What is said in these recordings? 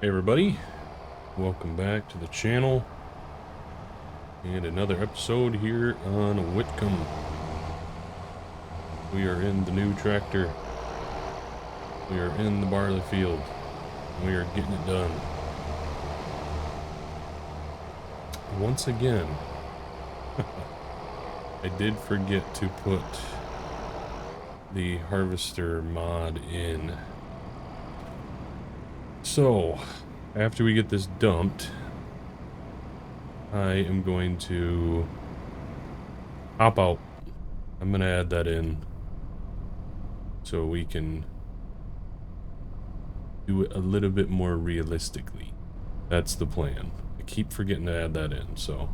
Hey everybody, welcome back to the channel and another episode here on Witcombe. We are in the new tractor. We are in the barley field. We are getting it done. Once again, I did forget to put the harvester mod in. So, after we get this dumped, I am going to hop out. I'm going to add that in so we can do it a little bit more realistically. That's the plan. I keep forgetting to add that in, so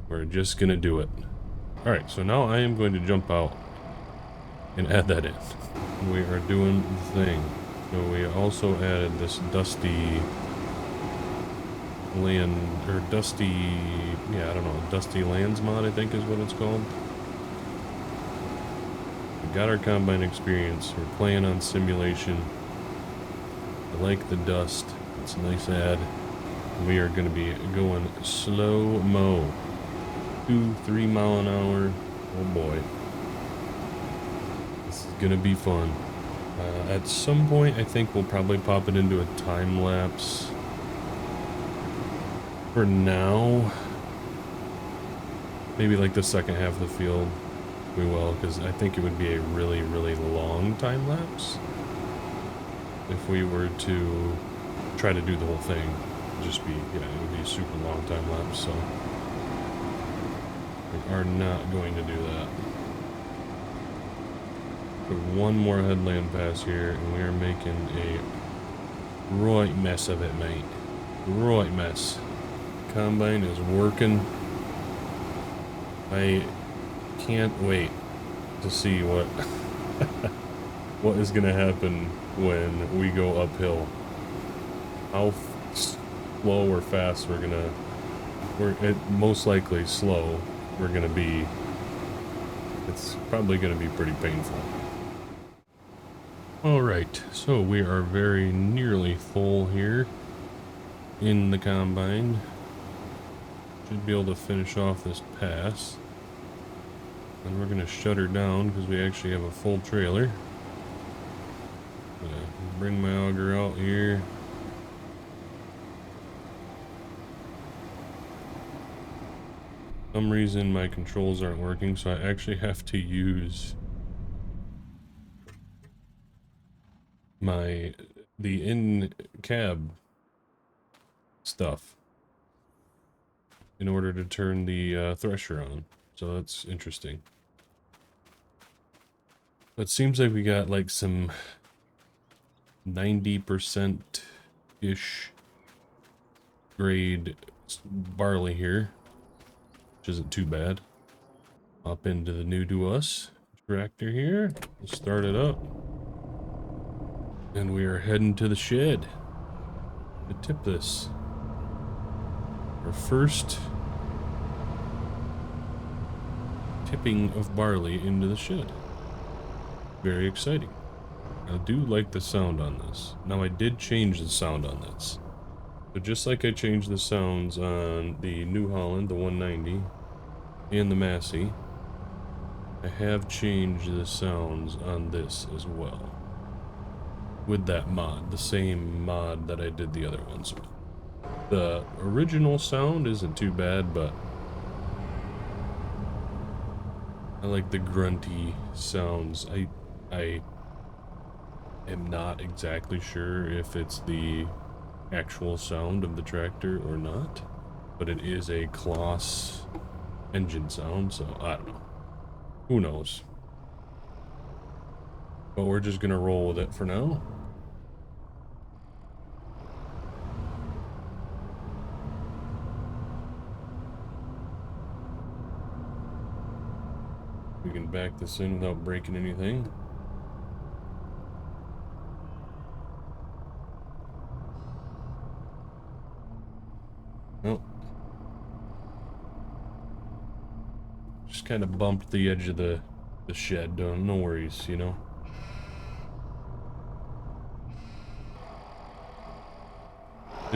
we're just going to do it. Alright, so now I am going to jump out and add that in. We are doing the thing. So we also added this dusty land, or dusty, yeah, I don't know, dusty lands mod, I think is what it's called. We got our combine experience. We're playing on simulation. I like the dust. It's a nice add. We are going to be going slow-mo. 2-3 mile an hour. Oh boy. This is going to be fun. At some point, I think we'll probably pop it into a time lapse. For now, maybe like the second half of the field, we will, because I think it would be a really, really long time lapse if we were to try to do the whole thing. It'd just be, yeah, it would be a super long time lapse, so we are not going to do that. Put one more headland pass here, and we are making a right mess of it, mate. Right mess. Combine is working. I can't wait to see what what is gonna happen when we go uphill. How slow or fast we're most likely slow we're gonna be. It's probably gonna be pretty painful. Alright, so we are very nearly full here in the combine. Should be able to finish off this pass. And we're going to shut her down because we actually have a full trailer. Bring my auger out here. For some reason my controls aren't working, so I actually have to use the in-cab stuff in order to turn the thresher on. So that's interesting. It seems like we got like some 90%-ish grade barley here, which isn't too bad. Hop into the new to us tractor here. We'll start it up. And we are heading to the shed to tip this. Our first tipping of barley into the shed. Very exciting. I do like the sound on this. Now I did change the sound on this. So just like I changed the sounds on the New Holland, the 190, and the Massey, I have changed the sounds on this as well. With that mod, the same mod that I did the other ones with. The original sound isn't too bad, but I like the grunty sounds. I am not exactly sure if it's the actual sound of the tractor or not, but it is a Kloss engine sound, so I don't know. Who knows? But we're just gonna roll with it for now. We can back this in without breaking anything. Nope. Just kind of bumped the edge of the shed. No worries, you know.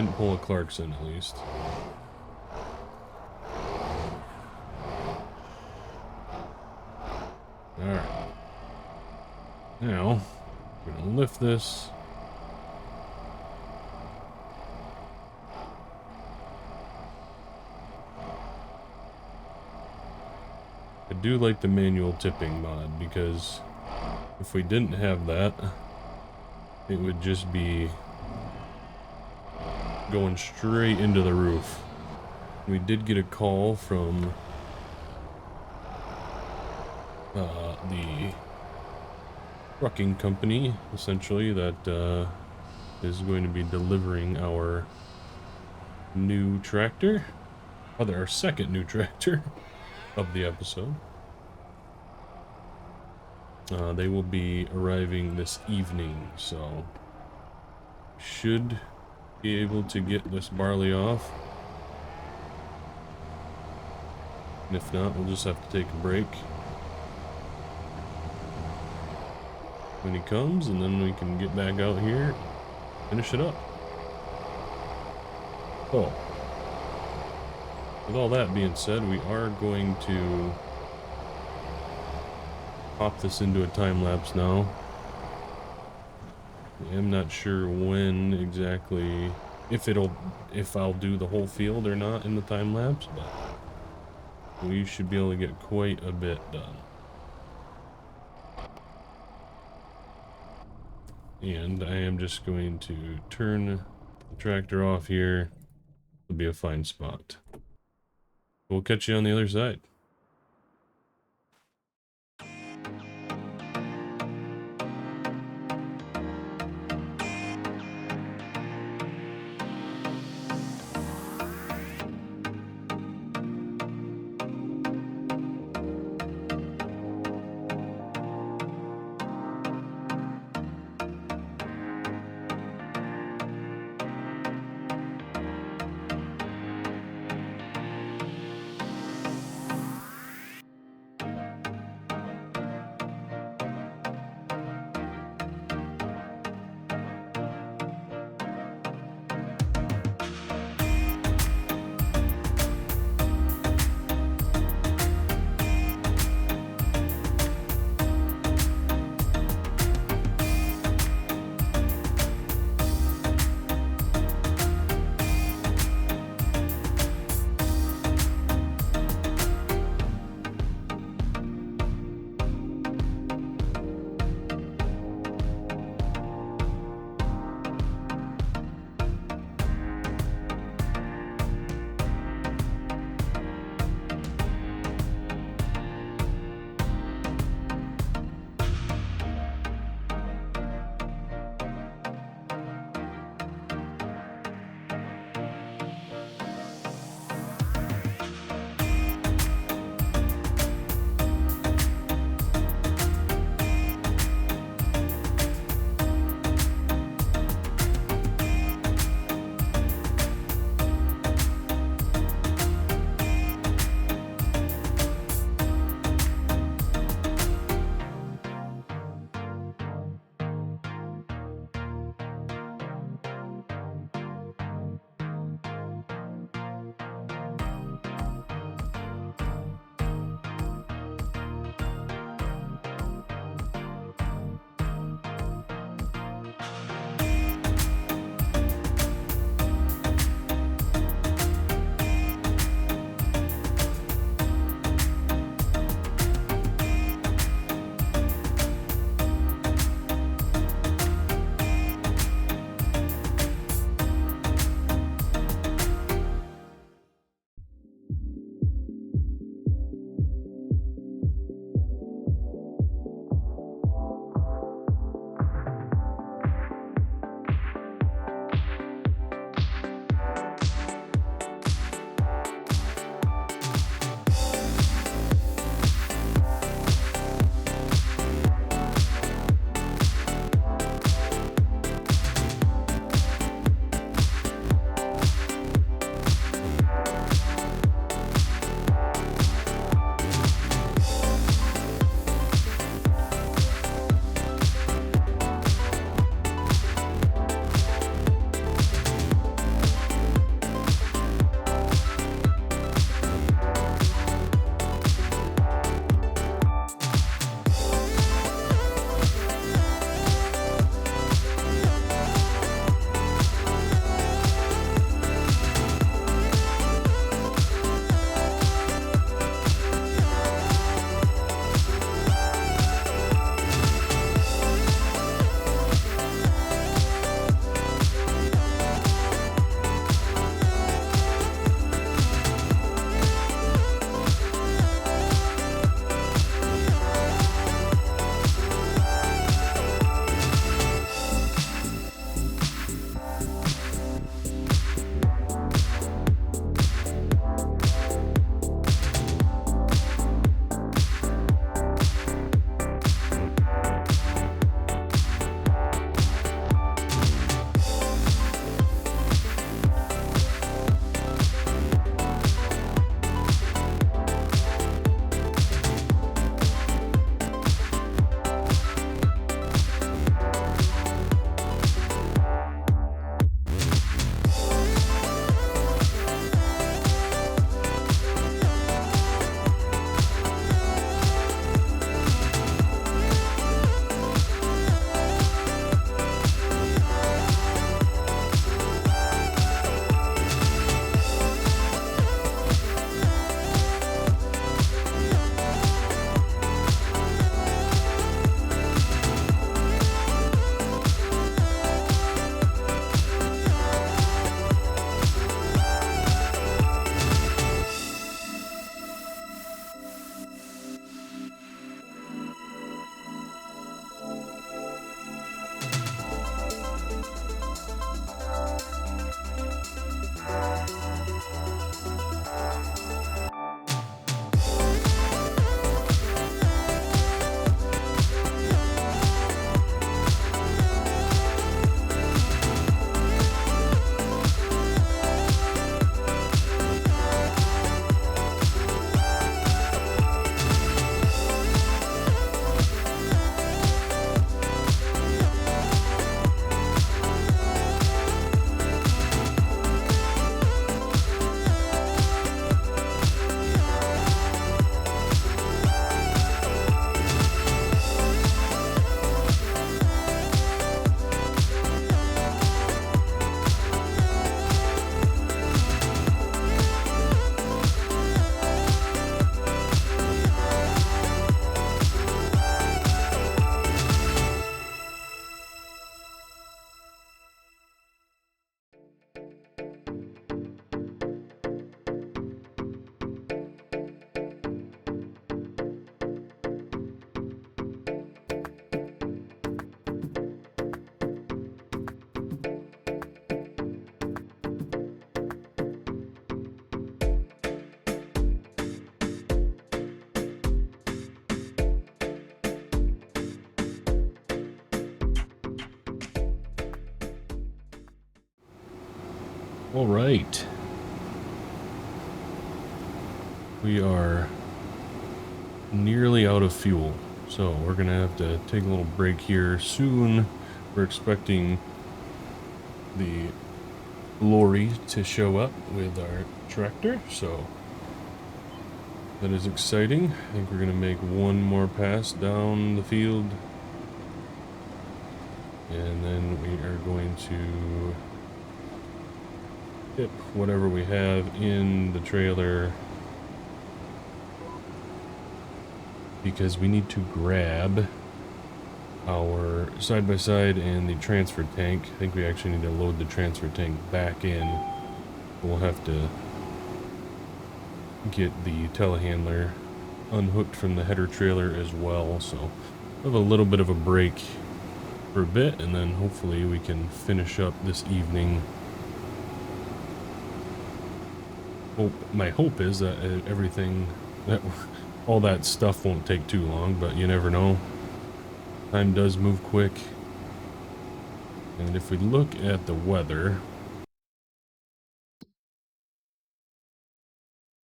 Didn't pull a Clarkson, at least. Alright. Now, we're gonna lift this. I do like the manual tipping mod, because if we didn't have that, it would just be going straight into the roof. We did get a call from the trucking company, essentially, that is going to be delivering our new tractor. Our second new tractor of the episode. They will be arriving this evening, so should be able to get this barley off. And if not, we'll just have to take a break when he comes, and then we can get back out here, finish it up. So, with all that being said, we are going to pop this into a time lapse now. I'm not sure when exactly, if I'll do the whole field or not in the time lapse, but we should be able to get quite a bit done. And I am just going to turn the tractor off here. It'll be a fine spot. We'll catch you on the other side. All right. We are nearly out of fuel, so we're gonna have to take a little break here soon. We're expecting the lorry to show up with our tractor, so that is exciting. I think we're gonna make one more pass down the field, and then we are going to tip whatever we have in the trailer, because we need to grab our side-by-side and the transfer tank. I think we actually need to load the transfer tank back in. We'll have to get the telehandler unhooked from the header trailer as well, so we'll have a little bit of a break for a bit, and then hopefully we can finish up this evening. My hope is that all that stuff won't take too long, but you never know. Time does move quick. And if we look at the weather,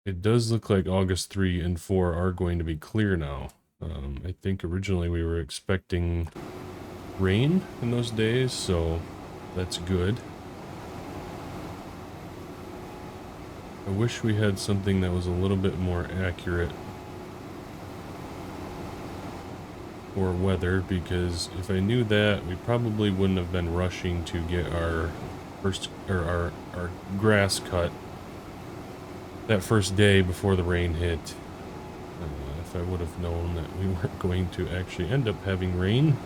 it does look like August 3 and 4 are going to be clear now. I think originally we were expecting rain in those days, so that's good. I wish we had something that was a little bit more accurate for weather, because if I knew that, we probably wouldn't have been rushing to get our our grass cut that first day before the rain hit. If I would have known that we weren't going to actually end up having rain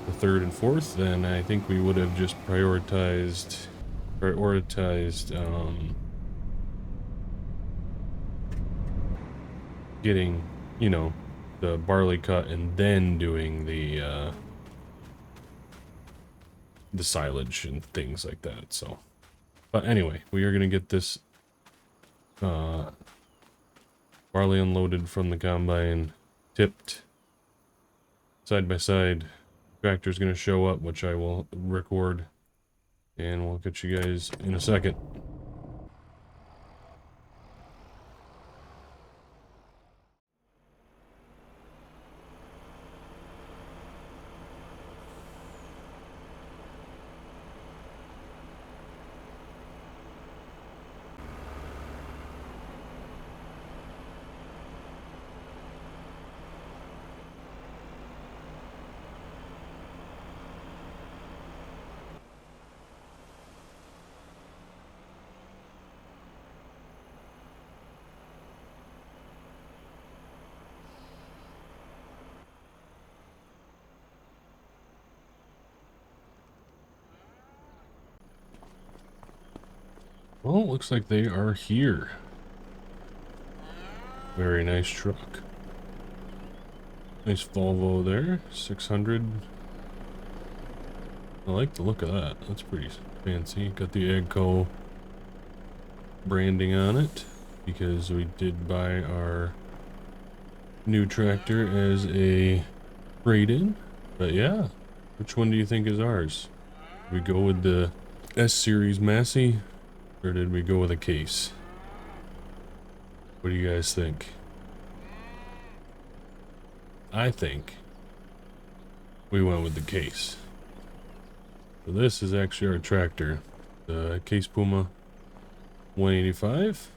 the 3rd and 4th, then I think we would have just prioritized getting, you know, the barley cut and then doing the silage and things like that. So, but anyway, we are gonna get this barley unloaded from the combine, tipped side by side. Tractor's gonna show up, which I will record, and we'll get you guys in a second. Well, it looks like they are here. Very nice truck. Nice Volvo there, 600. I like the look of that. That's pretty fancy. Got the AGCO branding on it, because we did buy our new tractor as a trade-in. But yeah, which one do you think is ours? Did we go with the S-Series Massey, or did we go with a case? What do you guys think? I think we went with the case. So this is actually our tractor, the Case Puma 185.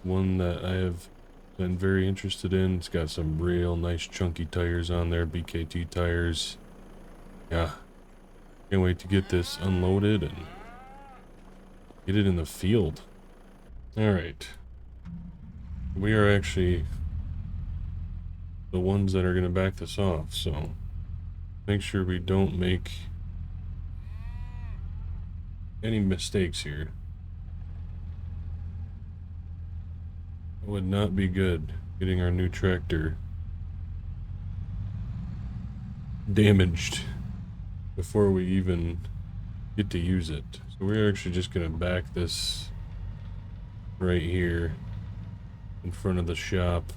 One that I have been very interested in. It's got some real nice chunky tires on there, BKT tires. Yeah, can't wait to get this unloaded and get it in the field. Alright. We are actually the ones that are going to back this off, so make sure we don't make any mistakes here. It would not be good getting our new tractor damaged before we even get to use it. So we're actually just going to back this right here in front of the shop,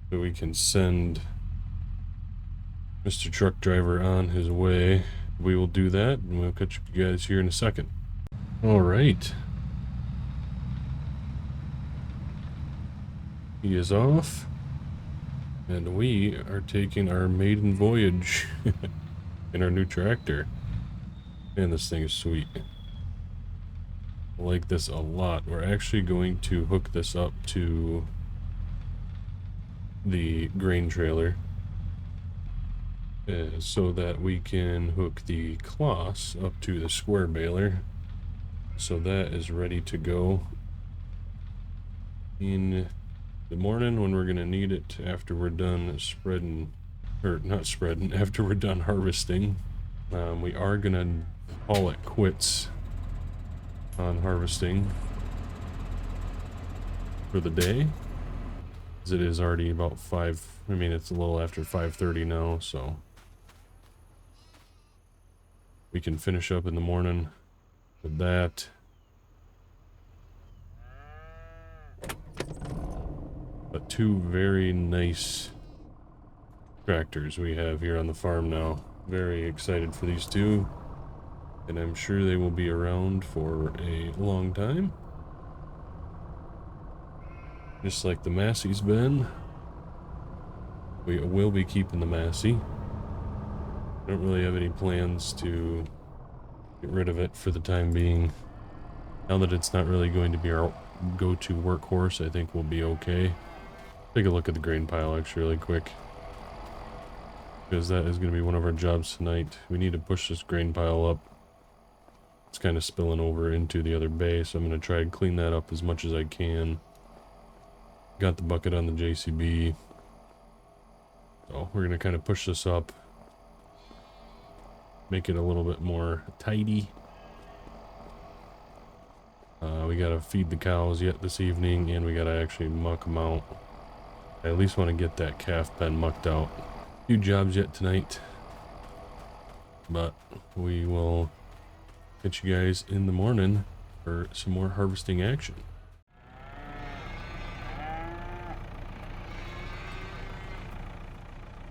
so we can send Mr. Truck Driver on his way. We will do that, and we'll catch you guys here in a second. All right. He is off, and we are taking our maiden voyage in our new tractor. Man, this thing is sweet. I like this a lot. We're actually going to hook this up to the grain trailer so that we can hook the cloths up to the square baler. So that is ready to go in the morning when we're gonna need it after we're done spreading, or not spreading, after we're done harvesting. We are gonna call it quits on harvesting for the day, as it is already about 5, I mean it's a little after 5:30 now, so we can finish up in the morning with that. But two very nice tractors we have here on the farm now. Very excited for these two, and I'm sure they will be around for a long time. Just like the Massey's been. We will be keeping the Massey. Don't really have any plans to get rid of it for the time being. Now that it's not really going to be our go-to workhorse, I think we'll be okay. Take a look at the grain pile actually really quick, because that is going to be one of our jobs tonight. We need to push this grain pile up. It's kind of spilling over into the other bay, so I'm going to try and clean that up as much as I can. Got the bucket on the JCB. So we're going to kind of push this up, make it a little bit more tidy. We got to feed the cows yet this evening, and we got to actually muck them out. I at least want to get that calf pen mucked out. A few jobs yet tonight, but we will catch you guys in the morning for some more harvesting action.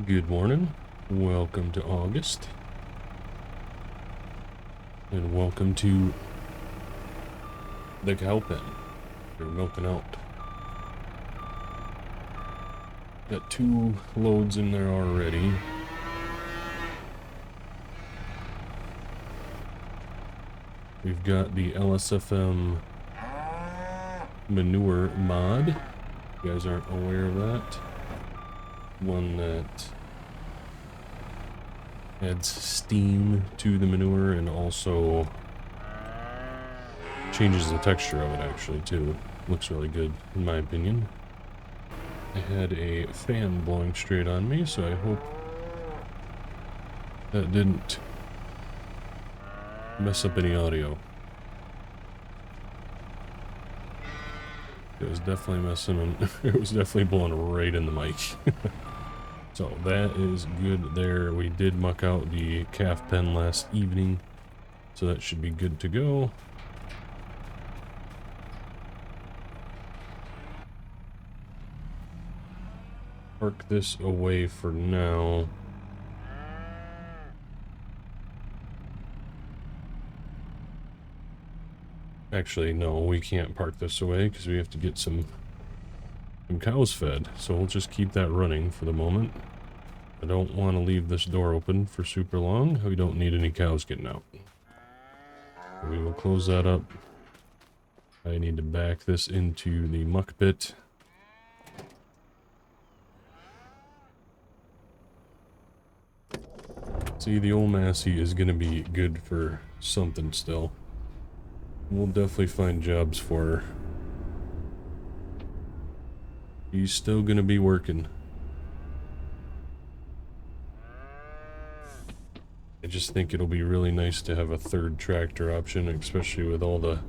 Good morning, welcome to August, and welcome to the cow pen. They're milking out. Got 2 loads in there already. We've got the LSFM manure mod. If you guys aren't aware of that. One that adds steam to the manure and also changes the texture of it actually too. Looks really good in my opinion. I had a fan blowing straight on me, so I hope that didn't mess up any audio. It was definitely messing, it was definitely blowing right in the mic. So that is good there. We did muck out the calf pen last evening, so that should be good to go. Park this away for now. Actually, no, we can't park this away because we have to get some cows fed. So we'll just keep that running for the moment. I don't want to leave this door open for super long. We don't need any cows getting out. So we will close that up. I need to back this into the muck pit. See, the old Massey is going to be good for something still. We'll definitely find jobs for her. He's still going to be working. I just think it'll be really nice to have a third tractor option, especially with all the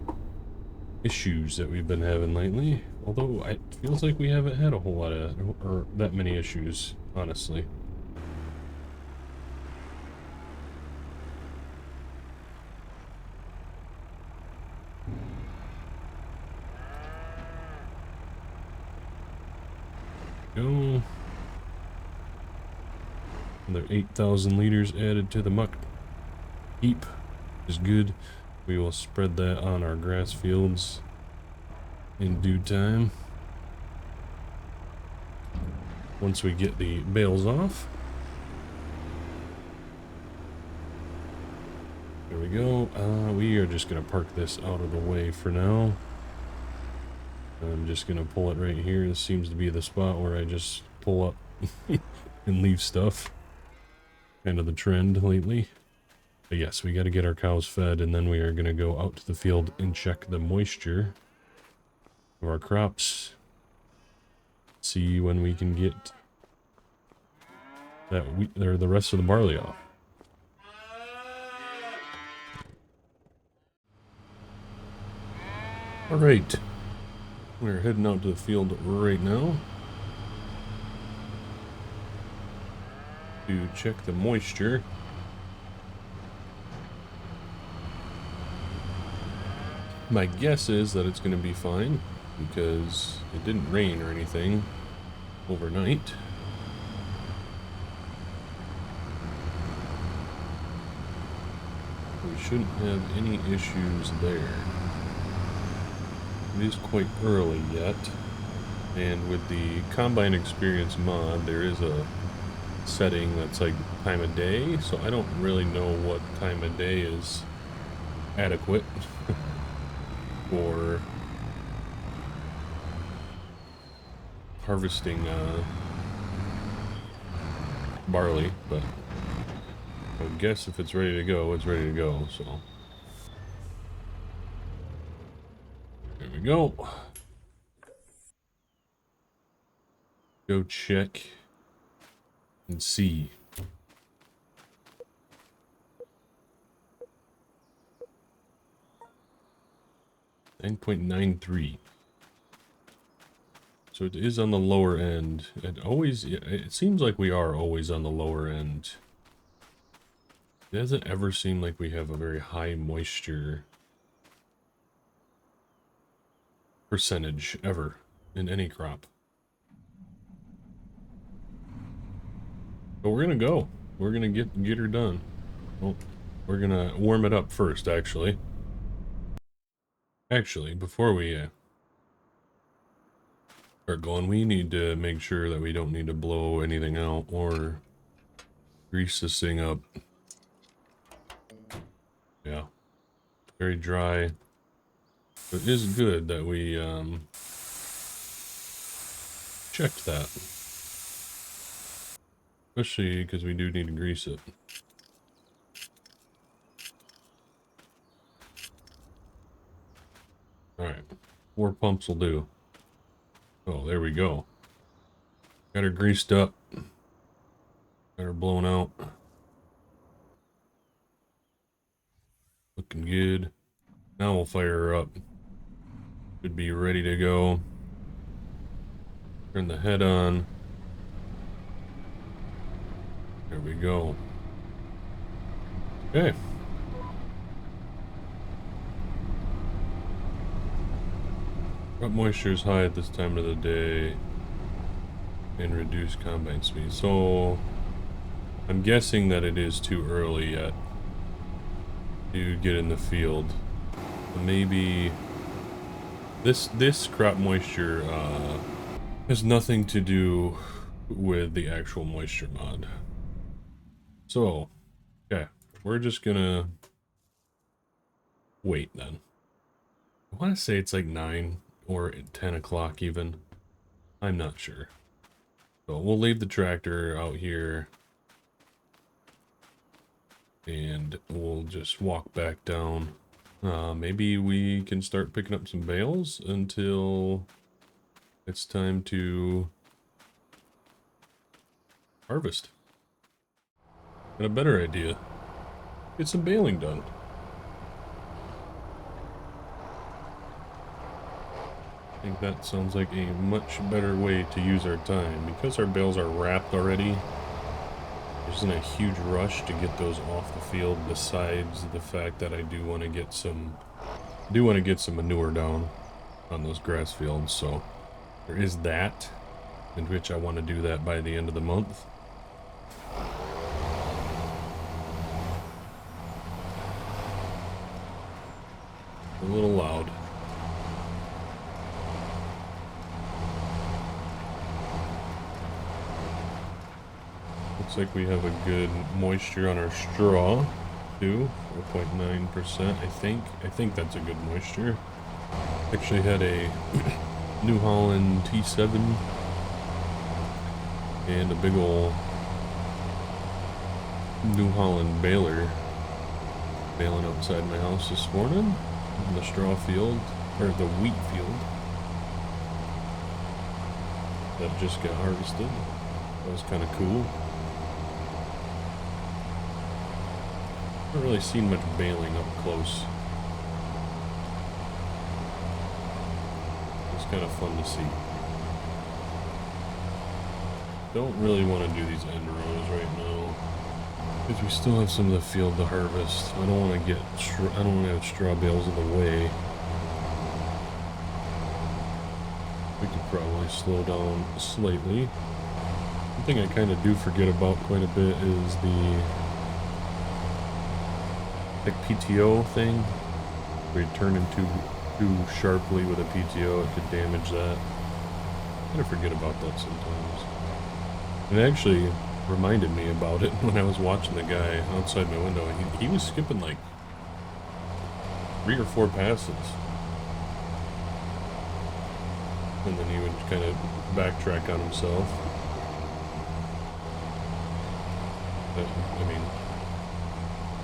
issues that we've been having lately. Although it feels like we haven't had a whole lot of, or that many issues, honestly. Go. Another 8,000 liters added to the muck heap is good. We will spread that on our grass fields in due time. Once we get the bales off. There we go. We are just going to park this out of the way for now. I'm just going to pull it right here. This seems to be the spot where I just pull up and leave stuff. Kind of the trend lately. But yes, we got to get our cows fed, and then we are going to go out to the field and check the moisture of our crops. See when we can get that wheat or the rest of the barley off. All right, we're heading out to the field right now to check the moisture. My guess is that it's going to be fine because it didn't rain or anything overnight. We shouldn't have any issues there. It is quite early yet, and with the Combine Experience mod, there is a setting that's like time of day, so I don't really know what time of day is adequate for harvesting barley, but I would guess if it's ready to go, it's ready to go, so. There we go. Go check and see. .93. So it is on the lower end. It seems like we are always on the lower end. It doesn't ever seem like we have a very high moisture percentage ever in any crop. But we're gonna go. We're gonna get her done. Well, we're gonna warm it up first, actually. Actually, before we start going, we need to make sure that we don't need to blow anything out or grease this thing up. Yeah, very dry. But it is good that we checked that. Especially because we do need to grease it. Alright, 4 pumps will do. Oh, there we go. Got her greased up. Got her blown out. Looking good. Now we'll fire her up. Should be ready to go. Turn the head on. There we go. Okay. Crop moisture is high at this time of the day and reduce combine speed. So I'm guessing that it is too early yet to get in the field. Maybe this crop moisture has nothing to do with the actual moisture mod. So, okay, we're just gonna wait then. I want to say it's like 9 or 10 o'clock even. I'm not sure. So we'll leave the tractor out here and we'll just walk back down. Maybe we can start picking up some bales until it's time to harvest. Got a better idea. Get some baling done. I think that sounds like a much better way to use our time. Because our bales are wrapped already, there isn't a huge rush to get those off the field, besides the fact that I do want to get some manure down on those grass fields, so there is that, in which I want to do that by the end of the month. A little loud. Looks like we have a good moisture on our straw, too. 4.9%, I think. I think that's a good moisture. Actually had a New Holland T7 and a big ol' New Holland baler baling outside my house this morning in the straw field, or the wheat field that just got harvested. That was kind of cool. Haven't really seen much baling up close. It's kind of fun to see. Don't really want to do these end rows right now because we still have some of the field to harvest. I don't want to I don't want to have straw bales in the way. We could probably slow down slightly. One thing I kind of do forget about quite a bit is the PTO thing, where you turn into too sharply with a PTO, it could damage that. I kind of forget about that sometimes. It actually reminded me about it when I was watching the guy outside my window. He was skipping like 3 or 4 passes. And then he would kind of backtrack on himself. But, I mean,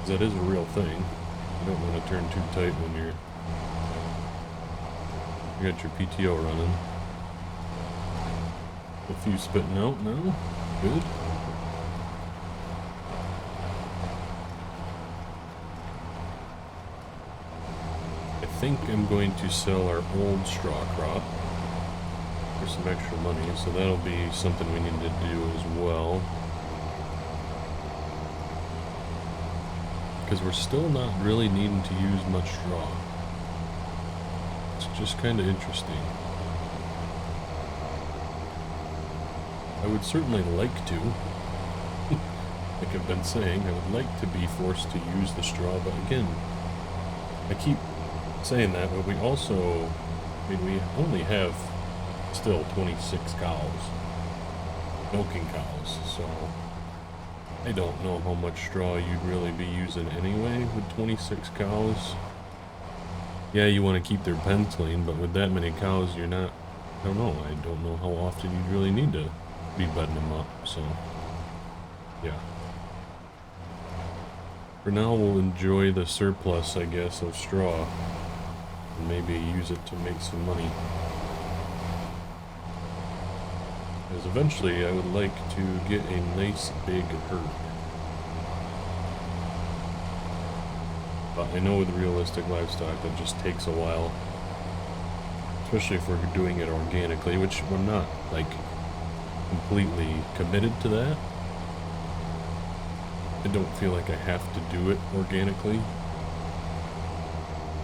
that is a real thing. You don't want to turn too tight when you got your PTO running. A few spitting out now. Good. I think I'm going to sell our old straw crop for some extra money, so that'll be something we need to do as well. Because we're still not really needing to use much straw. It's just kind of interesting. I would certainly like to, like I've been saying, I would like to be forced to use the straw, but again, I keep saying that, but we also, I mean, we only have still 26 cows, milking cows, so I don't know how much straw you'd really be using anyway with 26 cows. Yeah, you want to keep their pens clean, but with that many cows, you're not, I don't know how often you'd really need to be bedding them up, so yeah. For now, we'll enjoy the surplus, I guess, of straw, and maybe use it to make some money. Because eventually, I would like to get a nice big herd. But I know with realistic livestock, that just takes a while. Especially if we're doing it organically, which we're not, like, completely committed to that. I don't feel like I have to do it organically.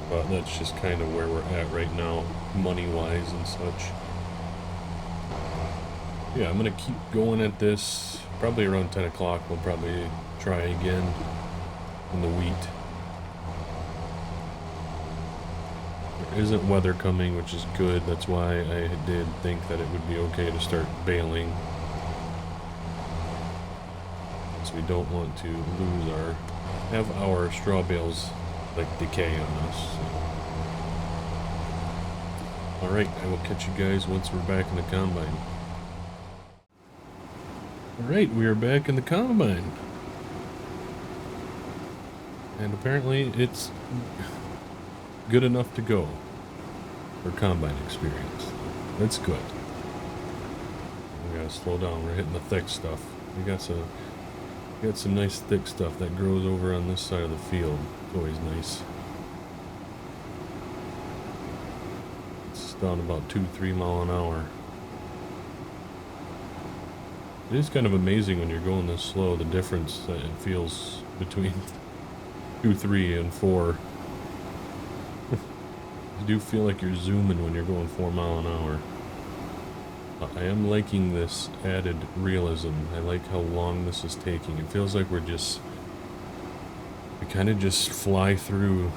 But that's just kind of where we're at right now, money-wise and such. Yeah, I'm going to keep going at this. Probably around 10 o'clock, we'll probably try again in the wheat. There isn't weather coming, which is good. That's why I did think that it would be okay to start baling. So we don't want to lose our straw bales, like, decay on us. So. Alright, I will catch you guys once we're back in the combine. Alright, we are back in the combine. And apparently it's good enough to go for combine experience. That's good. We gotta slow down, we're hitting the thick stuff. We got some nice thick stuff that grows over on this side of the field. It's always nice. It's down about 2-3 miles an hour. It is kind of amazing when you're going this slow, the difference that it feels between 2, 3, and 4. You do feel like you're zooming when you're going 4 miles an hour. I am liking this added realism. I like how long this is taking. It feels like we kind of just fly through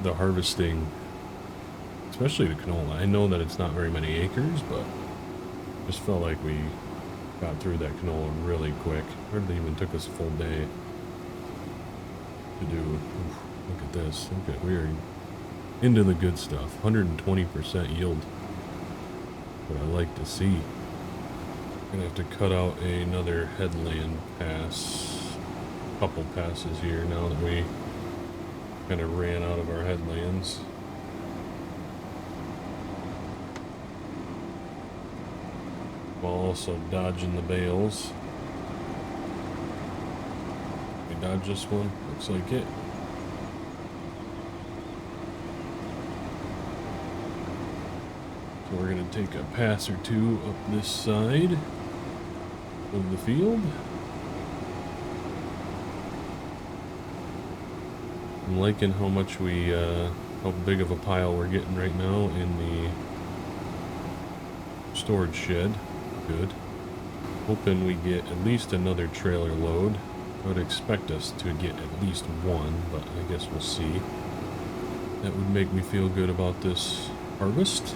the harvesting especially the canola. I know that it's not very many acres, but just felt like we got through that canola really quick. Hardly even took us a full day to do. Oof, look at this. Look at, we're into the good stuff. 120% yield. What I like to see. Gonna have to cut out another headland pass. Couple passes here now that we kind of ran out of our headlands. While also dodging the bales. We dodge this one? Looks like it. So we're going to take a pass or two up this side of the field. I'm liking how much we, how big of a pile we're getting right now in the storage shed. Good. Hoping we get at least another trailer load. I would expect us to get at least one, but I guess we'll see. That would make me feel good about this harvest.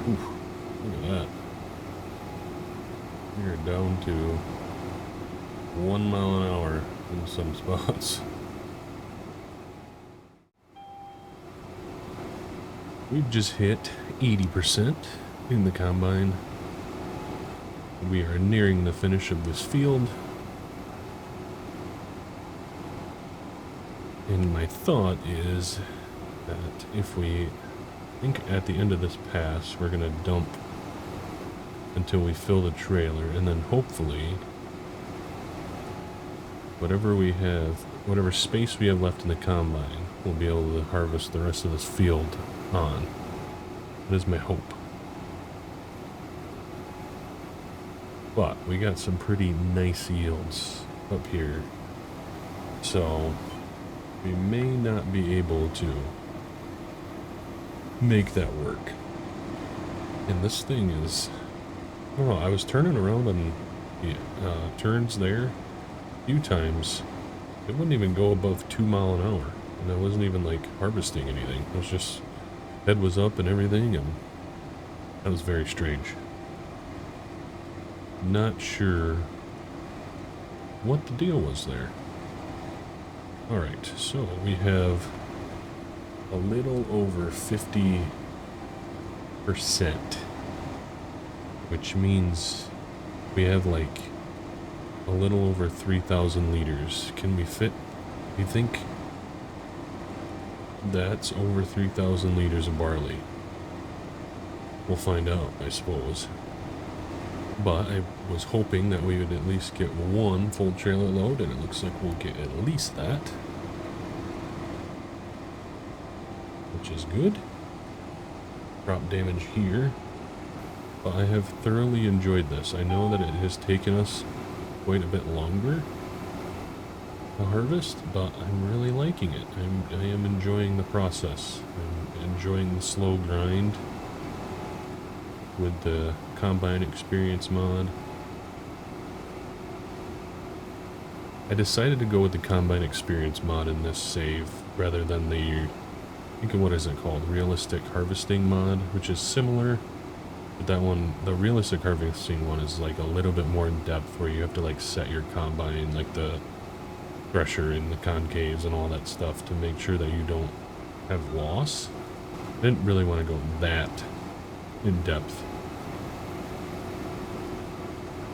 Oof, look at that. We are down to 1 mile an hour in some spots. We've just hit 80% in the combine. We are nearing the finish of this field. And my thought is that if we think at the end of this pass, we're going to dump until we fill the trailer, and then hopefully whatever we have, whatever space we have left in the combine, we'll be able to harvest the rest of this field on. That is my hope. But we got some pretty nice yields up here, so we may not be able to make that work. And this thing is, I don't know, I was turning around on the turns there a few times. It wouldn't even go above 2 miles an hour, and I wasn't even like harvesting anything. It was just head was up and everything, and that was very strange. Not sure what the deal was there. Alright, so we have a little over 50%, which means we have like a little over 3,000 liters. Can we fit? You think that's over 3,000 liters of barley? We'll find out, I suppose. But I was hoping that we would at least get one full trailer load, and it looks like we'll get at least that, which is good. Crop damage here, but I have thoroughly enjoyed this. I know that it has taken us quite a bit longer to harvest, but I'm really liking it. I am enjoying the process. I'm enjoying the slow grind with the Combine Experience mod. I decided to go with the Combine Experience mod in this save rather than the, I think, what is it called? Realistic Harvesting mod, which is similar. But that one, the Realistic Harvesting one, is like a little bit more in depth, where you have to like set your combine, like the thresher and the concaves and all that stuff, to make sure that you don't have loss. I didn't really want to go that in depth.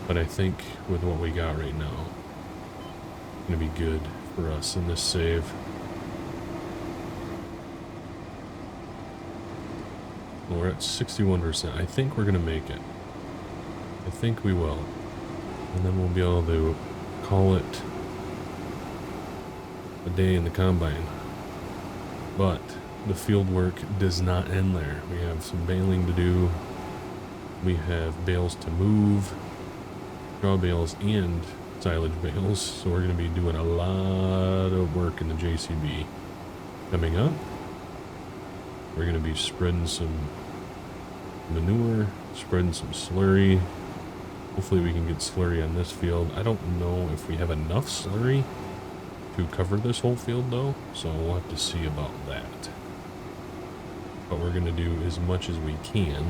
But I think with what we got right now, it's going to be good for us in this save. Well, we're at 61%. I think we're going to make it. I think we will. And then we'll be able to call it a day in the combine. But the field work does not end there. We have some baling to do. We have bales to move. Straw bales and silage bales, so we're going to be doing a lot of work in the JCB. Coming up, we're going to be spreading some manure, spreading some slurry. Hopefully we can get slurry on this field. I don't know if we have enough slurry to cover this whole field though, so we'll have to see about that. But we're going to do as much as we can,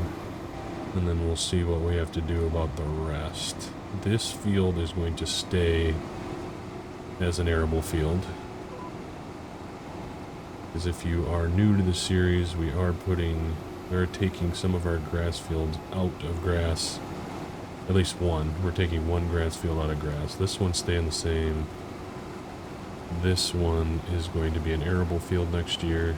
and then we'll see what we have to do about the rest. This field is going to stay as an arable field. Because if you are new to the series, we are taking some of our grass fields out of grass. At least one. We're taking one grass field out of grass. This one's staying the same. This one is going to be an arable field next year.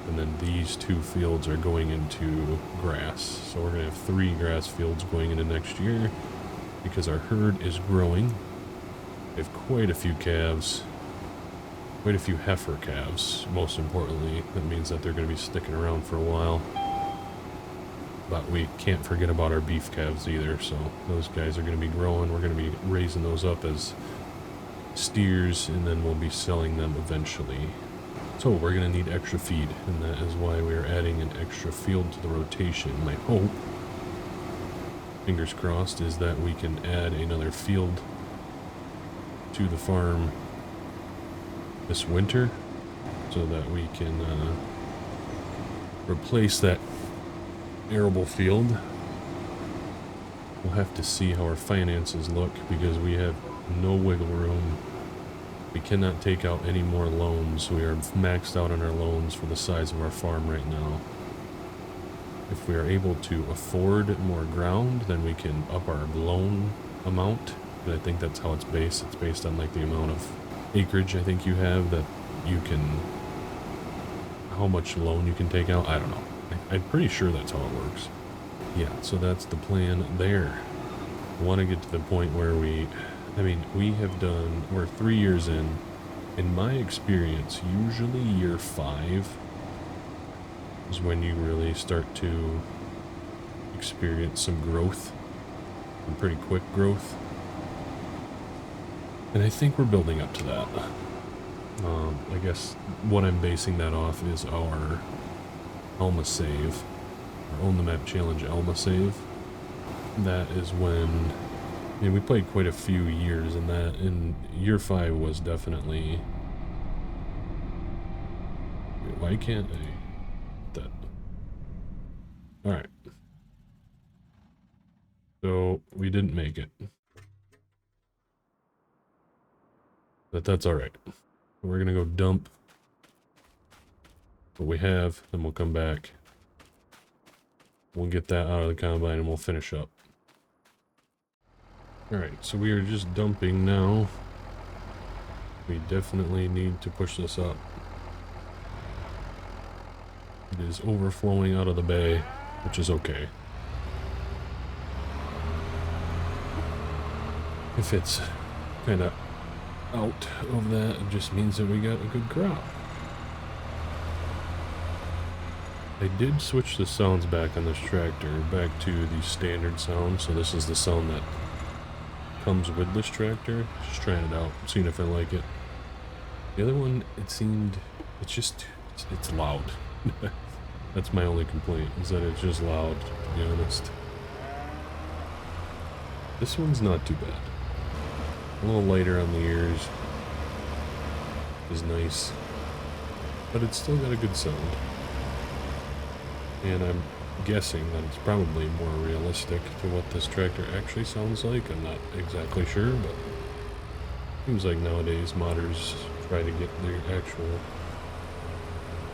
And then these two fields are going into grass. So we're going to have 3 grass fields going into next year because our herd is growing. We have quite a few calves. Quite a few heifer calves, most importantly. That means that they're going to be sticking around for a while. But we can't forget about our beef calves either, so those guys are going to be growing. We're going to be raising those up as steers, and then we'll be selling them eventually. So we're going to need extra feed, and that is why we are adding an extra field to the rotation. My hope, fingers crossed, is that we can add another field to the farm this winter so that we can replace that arable field. We'll have to see how our finances look because we have no wiggle room. We cannot take out any more loans. We are maxed out on our loans for the size of our farm right now. If we are able to afford more ground, then we can up our loan amount. But I think that's how it's based. It's based on like the amount of acreage I think you have that you can, how much loan you can take out. I don't know. I'm pretty sure that's how it works. Yeah, so that's the plan there. I want to get to the point where we're 3 years in. In my experience, usually year 5 is when you really start to experience some growth, some pretty quick growth. And I think we're building up to that. I guess what I'm basing that off is our Alma save, our Own the Map Challenge Alma save. That is when, we played quite a few years, and that in year 5 was definitely. Why can't I? That. All right. So we didn't make it. But that's alright. We're gonna go dump what we have, then we'll come back. We'll get that out of the combine and we'll finish up. Alright, so we are just dumping now. We definitely need to push this up. It is overflowing out of the bay, which is okay. If it's kind of out of that, it just means that we got a good crop. I did switch the sounds back on this tractor back to the standard sound, so this is the sound that comes with this tractor. Just trying it out, seeing if I like it. The other one, it's loud. That's my only complaint, is that it's just loud, to be honest. This one's not too bad. A little lighter on the ears is nice, but it's still got a good sound. And I'm guessing that it's probably more realistic to what this tractor actually sounds like. I'm not exactly sure, but it seems like nowadays modders try to get the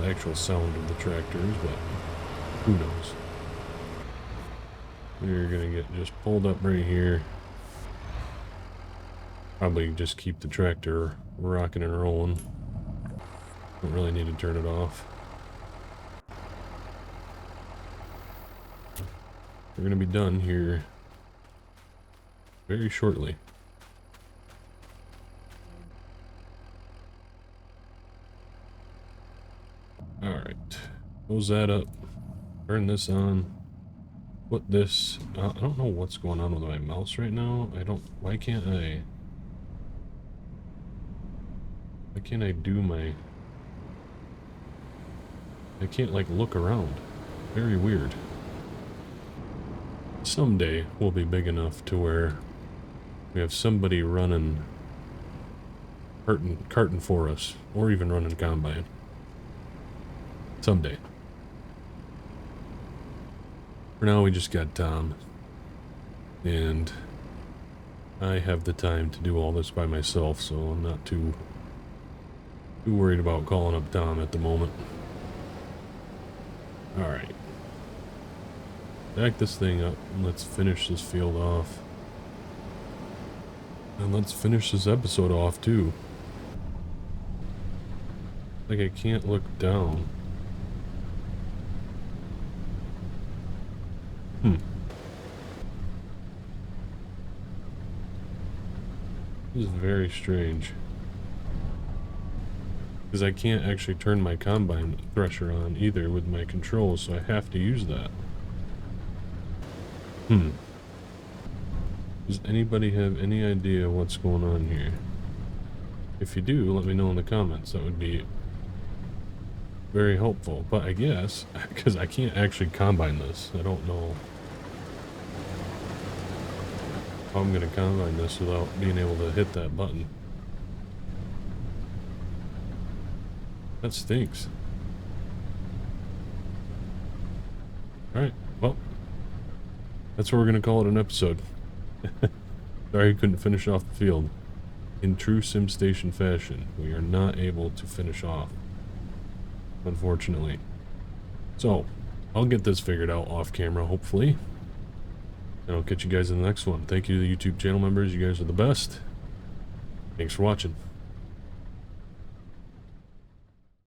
actual sound of the tractors, but who knows. We're gonna get just pulled up right here. Probably just keep the tractor rocking and rolling. Don't really need to turn it off. We're gonna be done here very shortly. Alright, close that up, turn this on, put this, I don't know what's going on with my mouse right now. Why can't I do I can't like look around. Very weird. Someday we'll be big enough to where we have somebody running carting for us, or even running a combine. Someday. For now, we just got Tom, and I have the time to do all this by myself, so I'm not too worried about calling up Tom at the moment. Alright. Back this thing up, and let's finish this field off. And let's finish this episode off, too. Like, I can't look down. This is very strange. Because I can't actually turn my combine thresher on either with my controls, so I have to use that. Does anybody have any idea what's going on here? If you do, let me know in the comments. That would be very helpful. But I guess, because I can't actually combine this, I don't know how I'm going to combine this without being able to hit that button. That stinks. Alright, well, that's what we're going to call it an episode. Sorry I couldn't finish off the field. In true SimStation fashion, we are not able to finish off, unfortunately. So, I'll get this figured out off camera, hopefully. And I'll catch you guys in the next one. Thank you to the YouTube channel members. You guys are the best. Thanks for watching.